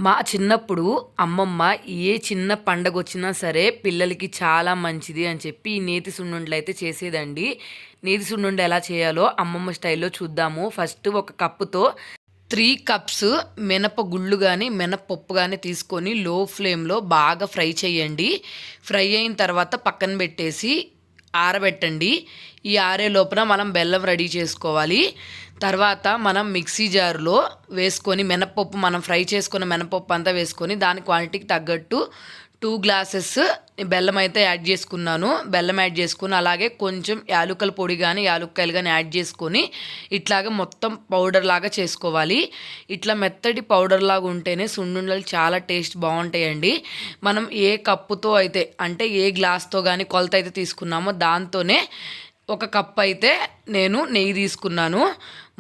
మా చిన్నప్పుడు అమ్మమ్మ ఏ చిన్న పండగొచ్చినా సరే పిల్లలకి చాలా మంచిది అని చెప్పి ఈ నేతి సున్నుండలైతే చేసేదండి. నేతి సున్నుండ ఎలా చేయాలో అమ్మమ్మ స్టైల్‌లో చూద్దాము. ఫస్ట్ ఒక కప్పుతో 3 కప్స్ మినపగుళ్ళు గాని, మినపప్పు గాని తీసుకొని లో ఫ్లేమ్‌లో బాగా ఫ్రై చేయండి. ఫ్రై అయిన తర్వాత పక్కన పెట్టేసి ఆరబెట్టండి. ఈ ఆరే లోపున మనం బెల్లం రెడీ చేసుకోవాలి. తర్వాత మనం మిక్సీ జార్‌లో వేసుకొని మినపప్పు మనం ఫ్రై చేసుకున్న మినపప్పు అంతా వేసుకొని దాని క్వాంటిటీకి తగ్గట్టు 2 గ్లాసెస్ బెల్లం అయితే యాడ్ చేసుకున్నాను. బెల్లం యాడ్ చేసుకొని అలాగే కొంచెం యాలుకల పొడి గాని, యాలుక్కాయలు గాని యాడ్ చేసుకొని ఇట్లాగా మొత్తం పౌడర్ లాగా చేసుకోవాలి. ఇట్లా మెత్తటి పౌడర్ లాగా ఉంటేనే సున్నుండలు చాలా టేస్ట్ బావుంటాయండి. మనం ఏ కప్పుతో అయితే అంటే ఏ గ్లాస్‌తో గాని కొలత అయితే తీసుకున్నామో దాంతోనే ఒక కప్ అయితే నేను నెయ్యి తీసుకున్నాను.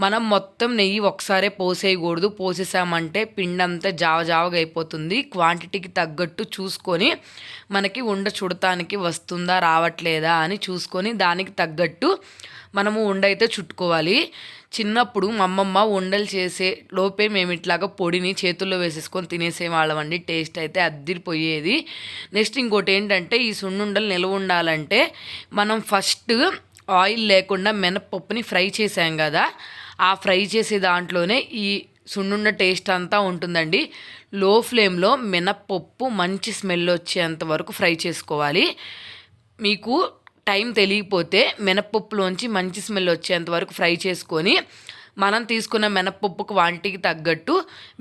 మనం మొత్తం నెయ్యి ఒకసారే పోసేయకూడదు. పోసేసామంటే పిండంతా జావ జావగా అయిపోతుంది. క్వాంటిటీకి తగ్గట్టు చూసుకొని మనకి ఉండ చుడటానికి వస్తుందా రావట్లేదా అని చూసుకొని దానికి తగ్గట్టు మనము ఉండ అయితే చుట్టుకోవాలి. చిన్నప్పుడు మా అమ్మమ్మ ఉండలు చేసే లోపే మేము ఇట్లాగా పొడిని చేతుల్లో వేసేసుకొని తినేసేవాళ్ళమండి. టేస్ట్ అయితే అద్దిరిపోయేది. నెక్స్ట్ ఇంకోటి ఏంటంటే ఈ సున్నుండలు నిల్వ ఉండాలంటే మనం ఫస్ట్ ఆయిల్ లేకుండా మినపప్పుని ఫ్రై చేసాం కదా, ఆ ఫ్రై చేసే దాంట్లోనే ఈ సున్నుండ టేస్ట్ అంతా ఉంటుందండి. లో ఫ్లేమ్లో మినపప్పు మంచి స్మెల్ వచ్చేంత వరకు ఫ్రై చేసుకోవాలి. మీకు టైం తెలియకపోతే మినపప్పులోంచి మంచి స్మెల్ వచ్చేంత వరకు ఫ్రై చేసుకొని మనం తీసుకున్న మినపప్పు క్వాంటిటీకి తగ్గట్టు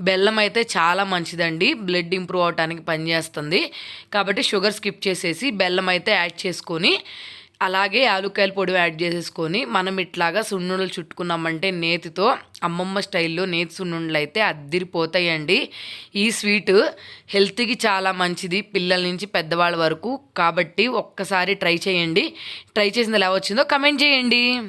బెల్లం అయితే చాలా మంచిదండి. బ్లడ్ ఇంప్రూవ్ అవడానికి పనిచేస్తుంది. కాబట్టి షుగర్ స్కిప్ చేసేసి బెల్లం అయితే యాడ్ చేసుకొని అలాగే యాలుక్కాయల పొడి యాడ్ చేసేసుకొని మనం ఇట్లాగా సున్నుండలు చుట్టుకున్నామంటే నేతితో అమ్మమ్మ స్టైల్లో నేతి సున్నుండలు అయితే అద్దిరిపోతాయండి. ఈ స్వీట్ హెల్త్కి చాలా మంచిది పిల్లల నుంచి పెద్దవాళ్ళ వరకు. కాబట్టి ఒక్కసారి ట్రై చేయండి. ట్రై చేసింది ఎలా వచ్చిందో కమెంట్ చేయండి.